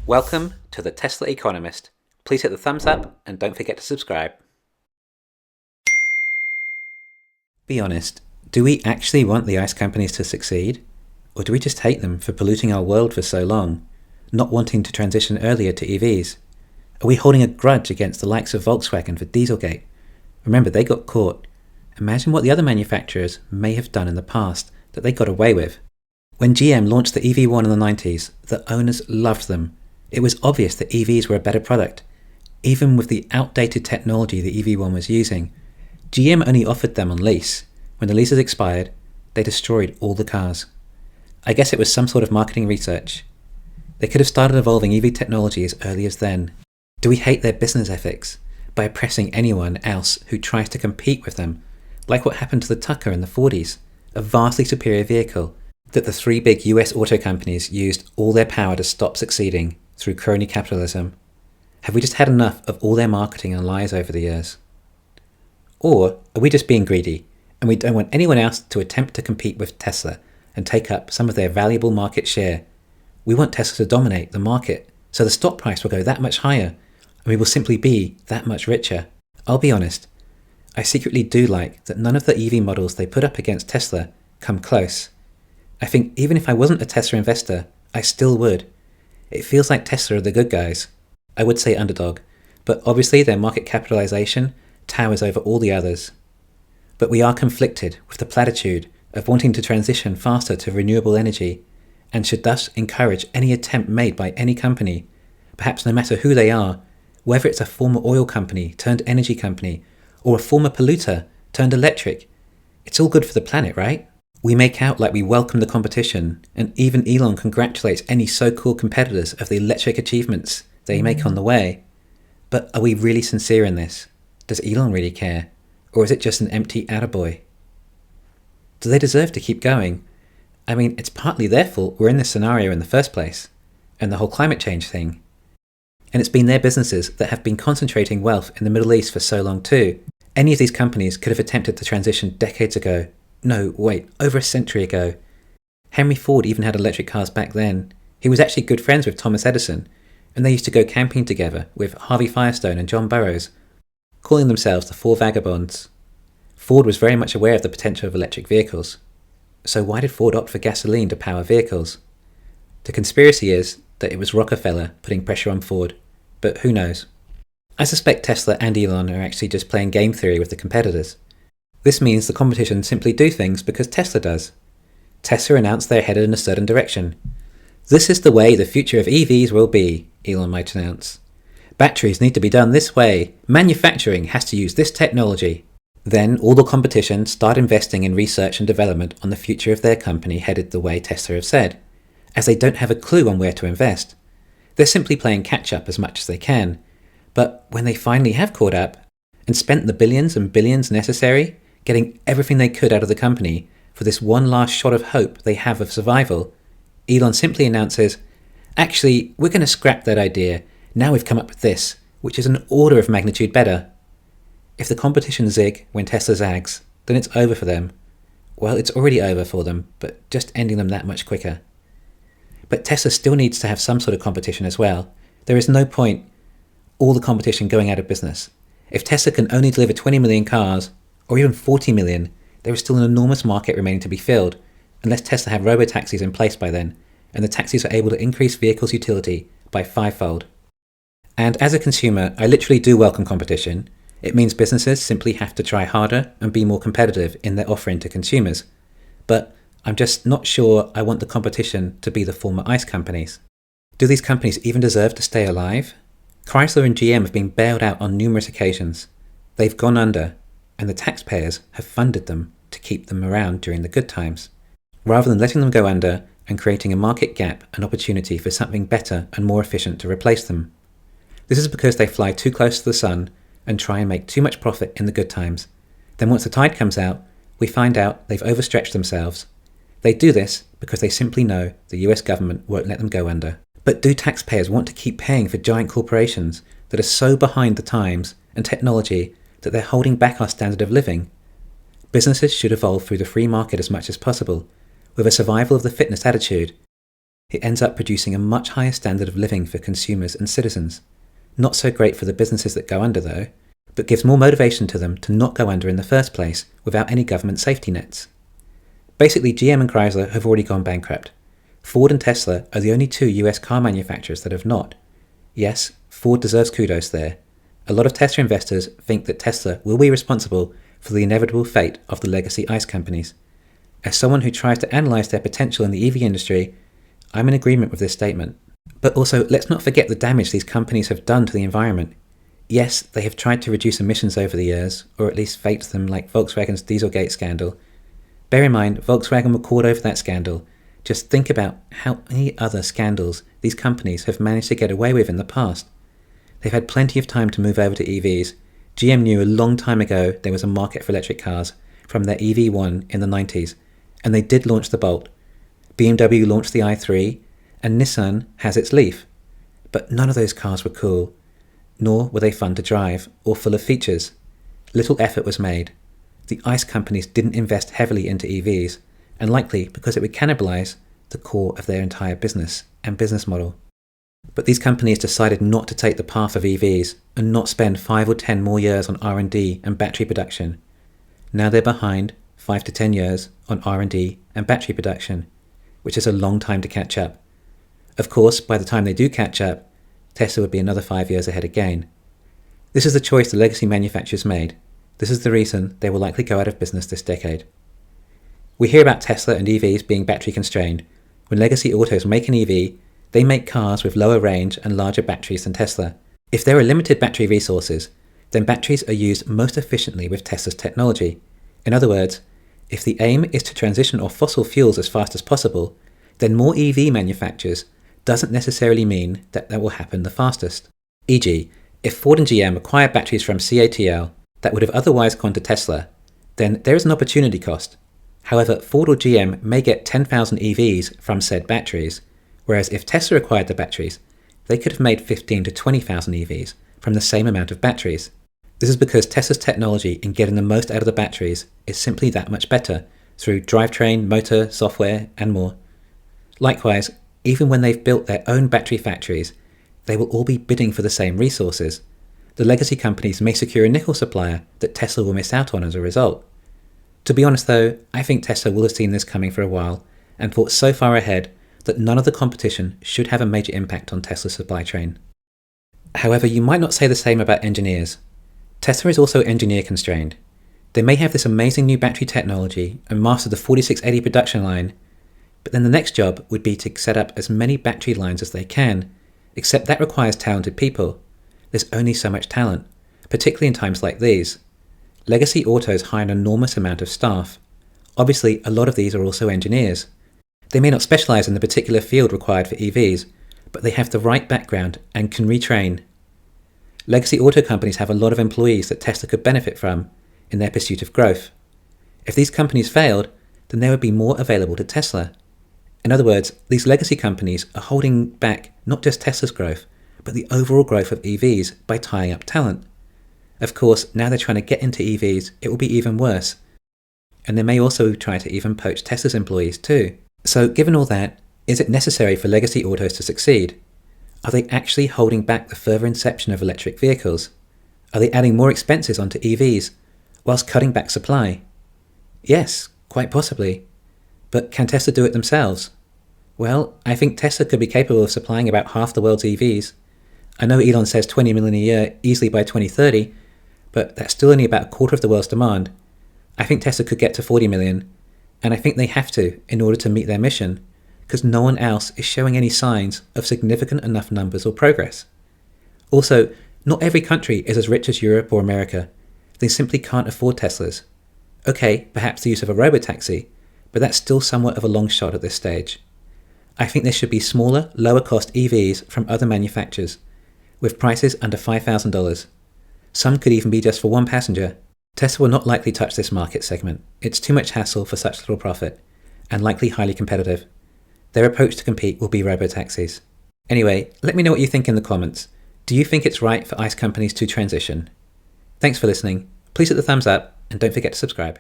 Welcome to the Tesla Economist. Please hit the thumbs up and don't forget to subscribe. Be honest, do we actually want the ICE companies to succeed? Or do we just hate them for polluting our world for so long, not wanting to transition earlier to EVs? Are we holding a grudge against the likes of Volkswagen for Dieselgate? Remember, they got caught. Imagine what the other manufacturers may have done in the past that they got away with. When GM launched the EV1 in the 90s, the owners loved them. It was obvious that EVs were a better product. Even with the outdated technology the EV1 was using, GM only offered them on lease. When the leases expired, they destroyed all the cars. I guess it was some sort of marketing research. They could have started evolving EV technology as early as then. Do we hate their business ethics by oppressing anyone else who tries to compete with them, like what happened to the Tucker in the 40s, a vastly superior vehicle that the three big US auto companies used all their power to stop succeeding through crony capitalism? Have we just had enough of all their marketing and lies over the years? Or are we just being greedy and we don't want anyone else to attempt to compete with Tesla and take up some of their valuable market share? We want Tesla to dominate the market so the stock price will go that much higher and we will simply be that much richer. I'll be honest, I secretly do like that none of the EV models they put up against Tesla come close. I think even if I wasn't a Tesla investor, I still would. It feels like Tesla are the good guys. I would say underdog, but obviously their market capitalization towers over all the others. But we are conflicted with the platitude of wanting to transition faster to renewable energy, and should thus encourage any attempt made by any company, perhaps no matter who they are, whether it's a former oil company turned energy company, or a former polluter turned electric. It's all good for the planet, right? We make out like we welcome the competition, and even Elon congratulates any so-called competitors of the electric achievements they make on the way. But are we really sincere in this? Does Elon really care? Or is it just an empty attaboy? Do they deserve to keep going? I mean, it's partly their fault we're in this scenario in the first place, and the whole climate change thing. And it's been their businesses that have been concentrating wealth in the Middle East for so long too. Any of these companies could have attempted to transition decades ago. No, wait, over a century ago. Henry Ford even had electric cars back then. He was actually good friends with Thomas Edison, and they used to go camping together with Harvey Firestone and John Burroughs, calling themselves the Four Vagabonds. Ford was very much aware of the potential of electric vehicles. So why did Ford opt for gasoline to power vehicles? The conspiracy is that it was Rockefeller putting pressure on Ford, but who knows? I suspect Tesla and Elon are actually just playing game theory with the competitors. This means the competition simply do things because Tesla does. Tesla announced they're headed in a certain direction. This is the way the future of EVs will be, Elon might announce. Batteries need to be done this way. Manufacturing has to use this technology. Then all the competition start investing in research and development on the future of their company headed the way Tesla have said, as they don't have a clue on where to invest. They're simply playing catch up as much as they can. But when they finally have caught up and spent the billions and billions necessary, getting everything they could out of the company for this one last shot of hope they have of survival, Elon simply announces, actually, we're going to scrap that idea. Now we've come up with this, which is an order of magnitude better. If the competition zig when Tesla zags, then it's over for them. Well, it's already over for them, but just ending them that much quicker. But Tesla still needs to have some sort of competition as well. There is no point all the competition going out of business. If Tesla can only deliver 20 million cars, or even 40 million, there is still an enormous market remaining to be filled, unless Tesla have robo-taxis in place by then, and the taxis are able to increase vehicles' utility by 5-fold. And as a consumer, I literally do welcome competition. It means businesses simply have to try harder and be more competitive in their offering to consumers. But I'm just not sure I want the competition to be the former ICE companies. Do these companies even deserve to stay alive? Chrysler and GM have been bailed out on numerous occasions. They've gone under, and the taxpayers have funded them to keep them around during the good times, rather than letting them go under and creating a market gap and opportunity for something better and more efficient to replace them. This is because they fly too close to the sun and try and make too much profit in the good times. Then once the tide comes out, we find out they've overstretched themselves. They do this because they simply know the US government won't let them go under. But do taxpayers want to keep paying for giant corporations that are so behind the times and technology that they're holding back our standard of living? Businesses should evolve through the free market as much as possible, with a survival of the fittest attitude. It ends up producing a much higher standard of living for consumers and citizens. Not so great for the businesses that go under though, but gives more motivation to them to not go under in the first place without any government safety nets. Basically, GM and Chrysler have already gone bankrupt. Ford and Tesla are the only two US car manufacturers that have not. Yes, Ford deserves kudos there. A lot of Tesla investors think that Tesla will be responsible for the inevitable fate of the legacy ICE companies. As someone who tries to analyse their potential in the EV industry, I'm in agreement with this statement. But also, let's not forget the damage these companies have done to the environment. Yes, they have tried to reduce emissions over the years, or at least faked them like Volkswagen's Dieselgate scandal. Bear in mind, Volkswagen were caught over that scandal. Just think about how many other scandals these companies have managed to get away with in the past. They've had plenty of time to move over to EVs. GM knew a long time ago there was a market for electric cars from their EV1 in the 90s, and they did launch the Bolt. BMW launched the i3, and Nissan has its Leaf. But none of those cars were cool, nor were they fun to drive or full of features. Little effort was made. The ICE companies didn't invest heavily into EVs, and likely because it would cannibalize the core of their entire business and business model. But these companies decided not to take the path of EVs and not spend 5 or 10 more years on R&D and battery production. Now they're behind 5 to 10 years on R&D and battery production, which is a long time to catch up. Of course, by the time they do catch up, Tesla would be another 5 years ahead again. This is the choice the legacy manufacturers made. This is the reason they will likely go out of business this decade. We hear about Tesla and EVs being battery constrained. When legacy autos make an EV, they make cars with lower range and larger batteries than Tesla. If there are limited battery resources, then batteries are used most efficiently with Tesla's technology. In other words, if the aim is to transition off fossil fuels as fast as possible, then more EV manufacturers doesn't necessarily mean that will happen the fastest. E.g., if Ford and GM acquire batteries from CATL that would have otherwise gone to Tesla, then there is an opportunity cost. However, Ford or GM may get 10,000 EVs from said batteries, whereas if Tesla acquired the batteries, they could have made 15 to 20,000 EVs from the same amount of batteries. This is because Tesla's technology in getting the most out of the batteries is simply that much better through drivetrain, motor, software, and more. Likewise, even when they've built their own battery factories, they will all be bidding for the same resources. The legacy companies may secure a nickel supplier that Tesla will miss out on as a result. To be honest though, I think Tesla will have seen this coming for a while and thought so far ahead that none of the competition should have a major impact on Tesla's supply chain. However, you might not say the same about engineers. Tesla is also engineer constrained. They may have this amazing new battery technology and master the 4680 production line, but then the next job would be to set up as many battery lines as they can, except that requires talented people. There's only so much talent, particularly in times like these. Legacy autos hire an enormous amount of staff. Obviously, a lot of these are also engineers. They may not specialize in the particular field required for EVs, but they have the right background and can retrain. Legacy auto companies have a lot of employees that Tesla could benefit from in their pursuit of growth. If these companies failed, then there would be more available to Tesla. In other words, these legacy companies are holding back not just Tesla's growth, but the overall growth of EVs by tying up talent. Of course, now they're trying to get into EVs, it will be even worse. And they may also try to even poach Tesla's employees too. So given all that, is it necessary for legacy autos to succeed? Are they actually holding back the further inception of electric vehicles? Are they adding more expenses onto EVs, whilst cutting back supply? Yes, quite possibly. But can Tesla do it themselves? Well, I think Tesla could be capable of supplying about half the world's EVs. I know Elon says 20 million a year easily by 2030, but that's still only about a quarter of the world's demand. I think Tesla could get to 40 million, and I think they have to in order to meet their mission, because no one else is showing any signs of significant enough numbers or progress. Also, not every country is as rich as Europe or America. They simply can't afford Teslas. Okay, perhaps the use of a robotaxi, but that's still somewhat of a long shot at this stage. I think there should be smaller, lower-cost EVs from other manufacturers, with prices under $5,000. Some could even be just for one passenger. Tesla will not likely touch this market segment. It's too much hassle for such little profit, and likely highly competitive. Their approach to compete will be robotaxis. Anyway, let me know what you think in the comments. Do you think it's right for ICE companies to transition? Thanks for listening. Please hit the thumbs up, and don't forget to subscribe.